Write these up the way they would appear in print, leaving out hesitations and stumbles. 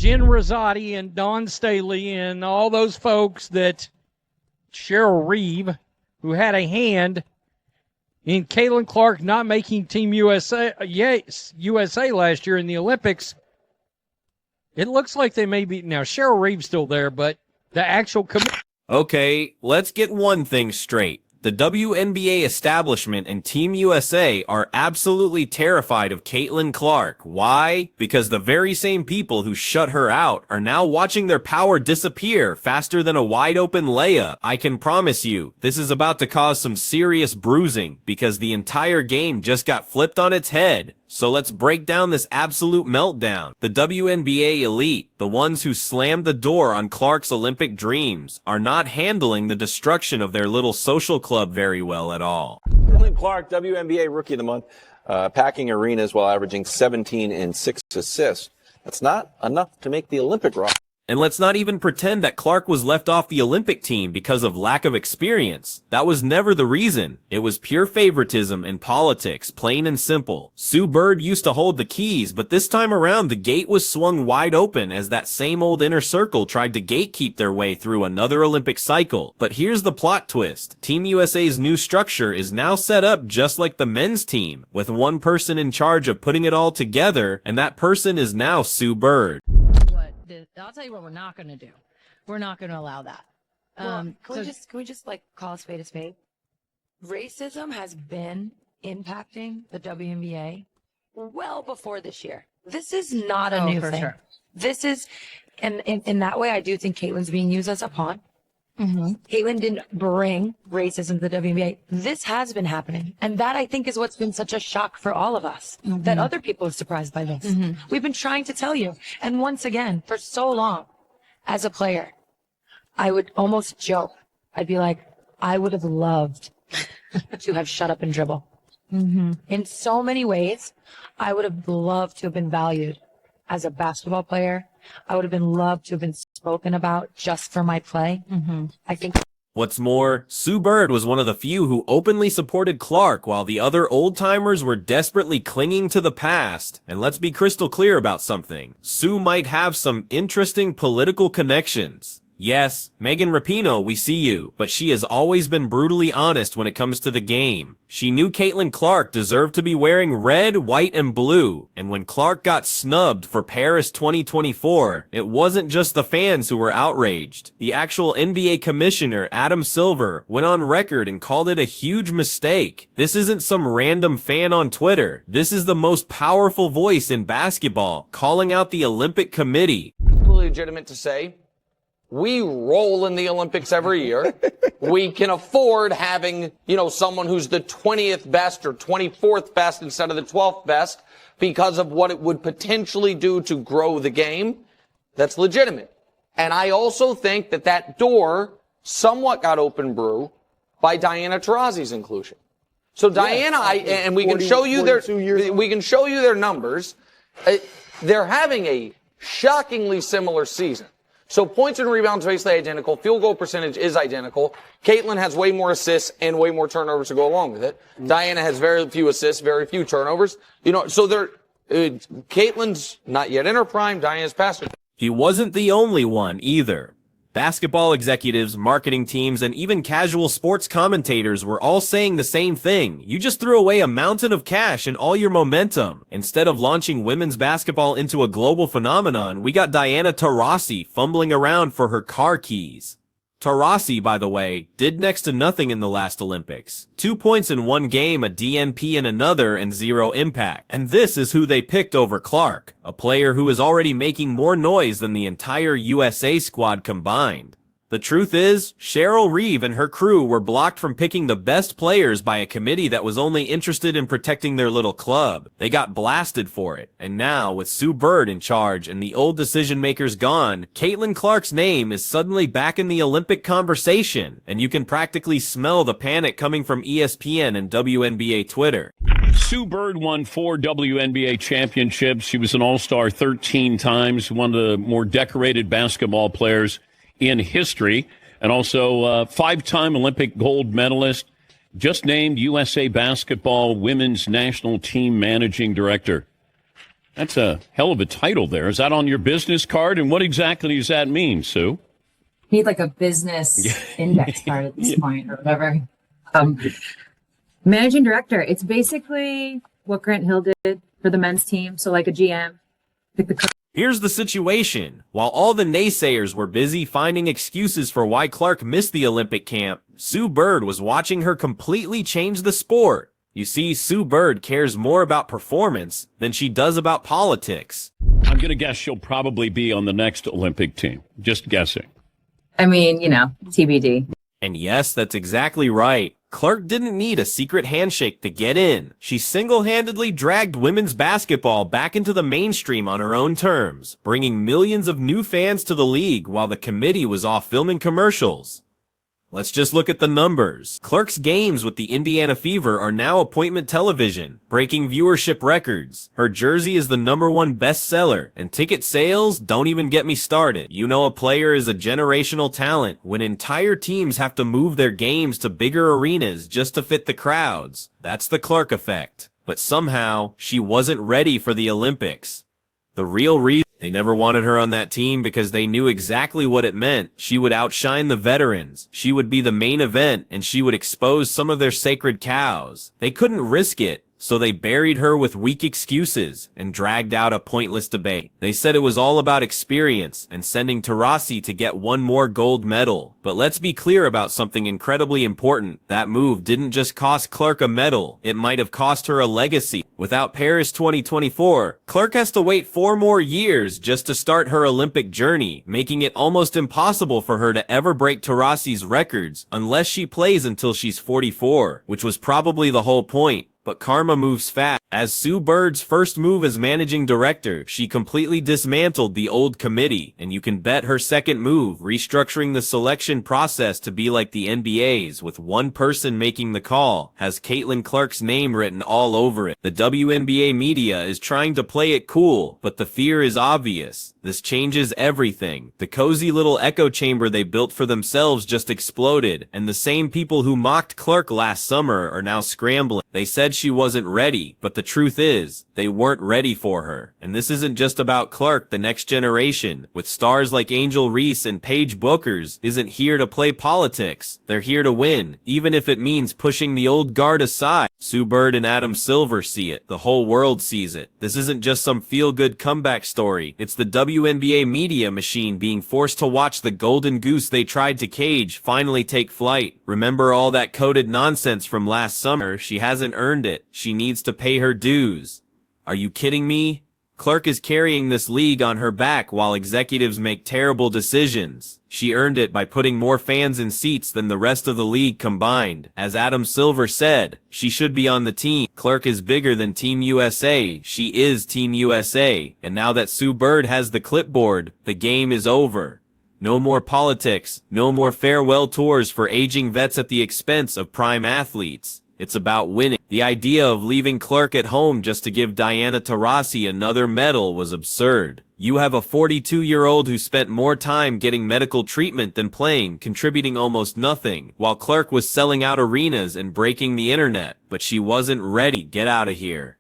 Jen Rosati and Don Staley and all those folks that Cheryl Reeve, who had a hand in Caitlin Clark not making Team USA last year in the Olympics. It looks like they may be now. Cheryl Reeve's still there, but the actual committee. Okay, let's get one thing straight. The WNBA establishment and Team USA are absolutely terrified of Caitlin Clark. Why? Because the very same people who shut her out are now watching their power disappear faster than a wide-open layup. I can promise you, this is about to cause some serious bruising because the entire game just got flipped on its head. So let's break down this absolute meltdown. The WNBA elite, the ones who slammed the door on Clark's Olympic dreams, are not handling the destruction of their little social club very well at all. Caitlin Clark, WNBA Rookie of the Month, packing arenas while averaging 17 and 6 assists. That's not enough to make the Olympic roster. And let's not even pretend that Clark was left off the Olympic team because of lack of experience. That was never the reason. It was pure favoritism and politics, plain and simple. Sue Bird used to hold the keys, but this time around the gate was swung wide open as that same old inner circle tried to gatekeep their way through another Olympic cycle. But here's the plot twist. Team USA's new structure is now set up just like the men's team, with one person in charge of putting it all together, and that person is now Sue Bird. I'll tell you what we're not going to do. We're not going to allow that. Can we just like call a spade a spade? Racism has been impacting the WNBA well before this year. This is not a new thing. Sure. This is, and in that way, I do think Caitlin's being used as a pawn. Mm-hmm. Caitlin didn't bring racism to the WNBA. This has been happening. And that, I think, is what's been such a shock for all of us, that other people are surprised by this. Mm-hmm. We've been trying to tell you. And once again, for so long, as a player, I would almost joke. I'd be like, I would have loved to have shut up and dribble. Mm-hmm. In so many ways, I would have loved to have been valued as a basketball player. I would have been loved to have been spoken about just for my play. Mm-hmm. I think. What's more, Sue Bird was one of the few who openly supported Clark while the other old-timers were desperately clinging to the past. And let's be crystal clear about something. Sue might have some interesting political connections. Yes, Megan Rapinoe, we see you, but she has always been brutally honest when it comes to the game. She knew Caitlin Clark deserved to be wearing red, white, and blue, and when Clark got snubbed for Paris 2024, it wasn't just the fans who were outraged. The actual NBA commissioner, Adam Silver, went on record and called it a huge mistake. This isn't some random fan on Twitter. This is the most powerful voice in basketball, calling out the Olympic Committee. Legitimate to say, we roll in the Olympics every year. We can afford having, someone who's the 20th best or 24th best instead of the 12th best because of what it would potentially do to grow the game. That's legitimate. And I also think that door somewhat got open brew by Diana Taurasi's inclusion. So Diana, and we can show you their numbers. They're having a shockingly similar season. So points and rebounds basically identical. Field goal percentage is identical. Caitlin has way more assists and way more turnovers to go along with it. Diana has very few assists, very few turnovers. So Caitlin's not yet in her prime. Diana's past her. He wasn't the only one either. Basketball executives, marketing teams, and even casual sports commentators were all saying the same thing. You just threw away a mountain of cash and all your momentum. Instead of launching women's basketball into a global phenomenon, we got Diana Taurasi fumbling around for her car keys. Taurasi, by the way, did next to nothing in the last Olympics. 2 points in one game, a DNP in another, and 0 impact. And this is who they picked over Clark, a player who is already making more noise than the entire USA squad combined. The truth is, Cheryl Reeve and her crew were blocked from picking the best players by a committee that was only interested in protecting their little club. They got blasted for it. And now, with Sue Bird in charge and the old decision makers gone, Caitlin Clark's name is suddenly back in the Olympic conversation. And you can practically smell the panic coming from ESPN and WNBA Twitter. Sue Bird won 4 WNBA championships. She was an All-Star 13 times, one of the more decorated basketball players in history, and also 5-time Olympic gold medalist, just named USA Basketball Women's National Team Managing Director. That's a hell of a title there. Is that on your business card? And what exactly does that mean, Sue? Need like a business index card at this point or whatever. Managing director. It's basically what Grant Hill did for the men's team. So like a GM. Here's the situation. While all the naysayers were busy finding excuses for why Clark missed the Olympic camp, Sue Bird was watching her completely change the sport. You see, Sue Bird cares more about performance than she does about politics. I'm going to guess she'll probably be on the next Olympic team. Just guessing. I mean, TBD. And yes, that's exactly right. Clark didn't need a secret handshake to get in. She single-handedly dragged women's basketball back into the mainstream on her own terms, bringing millions of new fans to the league while the committee was off filming commercials. Let's just look at the numbers. Clark's games with the Indiana Fever are now appointment television, breaking viewership records. Her jersey is the #1 bestseller, and ticket sales don't even get me started. You know a player is a generational talent when entire teams have to move their games to bigger arenas just to fit the crowds. That's the Clark effect. But somehow, she wasn't ready for the Olympics. The real reason they never wanted her on that team because they knew exactly what it meant. She would outshine the veterans. She would be the main event, and she would expose some of their sacred cows. They couldn't risk it, so they buried her with weak excuses and dragged out a pointless debate. They said it was all about experience and sending Taurasi to get one more gold medal. But let's be clear about something incredibly important. That move didn't just cost Clark a medal, it might have cost her a legacy. Without Paris 2024, Clark has to wait 4 more years just to start her Olympic journey, making it almost impossible for her to ever break Taurasi's records unless she plays until she's 44, which was probably the whole point. But karma moves fast. As Sue Bird's first move as managing director, she completely dismantled the old committee, and you can bet her second move, restructuring the selection process to be like the NBA's with one person making the call, has Caitlin Clark's name written all over it. The WNBA media is trying to play it cool, but the fear is obvious. This changes everything. The cozy little echo chamber they built for themselves just exploded, and the same people who mocked Clark last summer are now scrambling. They said she wasn't ready, but the truth is, they weren't ready for her. And this isn't just about Clark, the next generation, with stars like Angel Reese and Paige Bookers, isn't here to play politics. They're here to win, even if it means pushing the old guard aside. Sue Bird and Adam Silver see it. The whole world sees it. This isn't just some feel-good comeback story. It's the WNBA media machine being forced to watch the golden goose they tried to cage finally take flight. Remember all that coded nonsense from last summer? She hasn't earned it. She needs to pay her dues. Are you kidding me? Clark is carrying this league on her back while executives make terrible decisions. She earned it by putting more fans in seats than the rest of the league combined. As Adam Silver said, she should be on the team. Clark is bigger than Team USA. She is Team USA. And now that Sue Bird has the clipboard, the game is over. No more politics. No more farewell tours for aging vets at the expense of prime athletes. It's about winning. The idea of leaving Clark at home just to give Diana Taurasi another medal was absurd. You have a 42-year-old who spent more time getting medical treatment than playing, contributing almost nothing, while Clark was selling out arenas and breaking the internet. But she wasn't ready. Get out of here.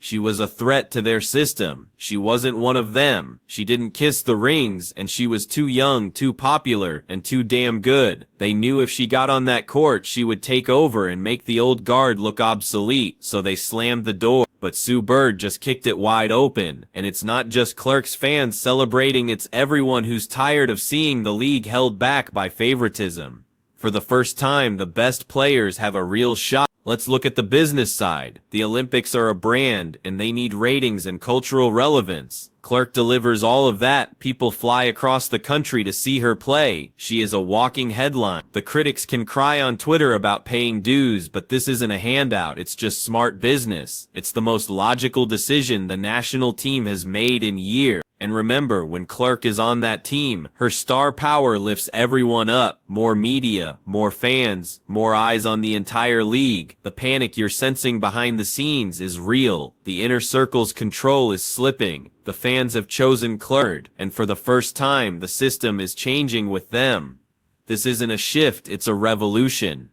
She was a threat to their system. She wasn't one of them. She didn't kiss the rings, and she was too young, too popular, and too damn good. They knew if she got on that court, she would take over and make the old guard look obsolete, so they slammed the door. But Sue Bird just kicked it wide open, and it's not just Clark's fans celebrating, it's everyone who's tired of seeing the league held back by favoritism. For the first time, the best players have a real shot. Let's look at the business side. The Olympics are a brand, and they need ratings and cultural relevance. Clark delivers all of that. People fly across the country to see her play. She is a walking headline. The critics can cry on Twitter about paying dues, but this isn't a handout. It's just smart business. It's the most logical decision the national team has made in years. And remember, when Clark is on that team, her star power lifts everyone up. More media, more fans, more eyes on the entire league. The panic you're sensing behind the scenes is real. The inner circle's control is slipping. The fans have chosen Clark, and for the first time, the system is changing with them. This isn't a shift, it's a revolution.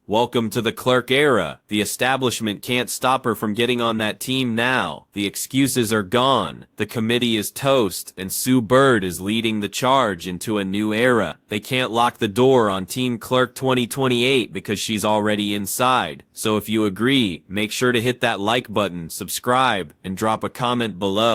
Welcome to the Clerk era. The establishment can't stop her from getting on that team now. The excuses are gone. The committee is toast, and Sue Bird is leading the charge into a new era. They can't lock the door on Team Clerk 2028 because she's already inside. So if you agree, make sure to hit that like button, subscribe, and drop a comment below.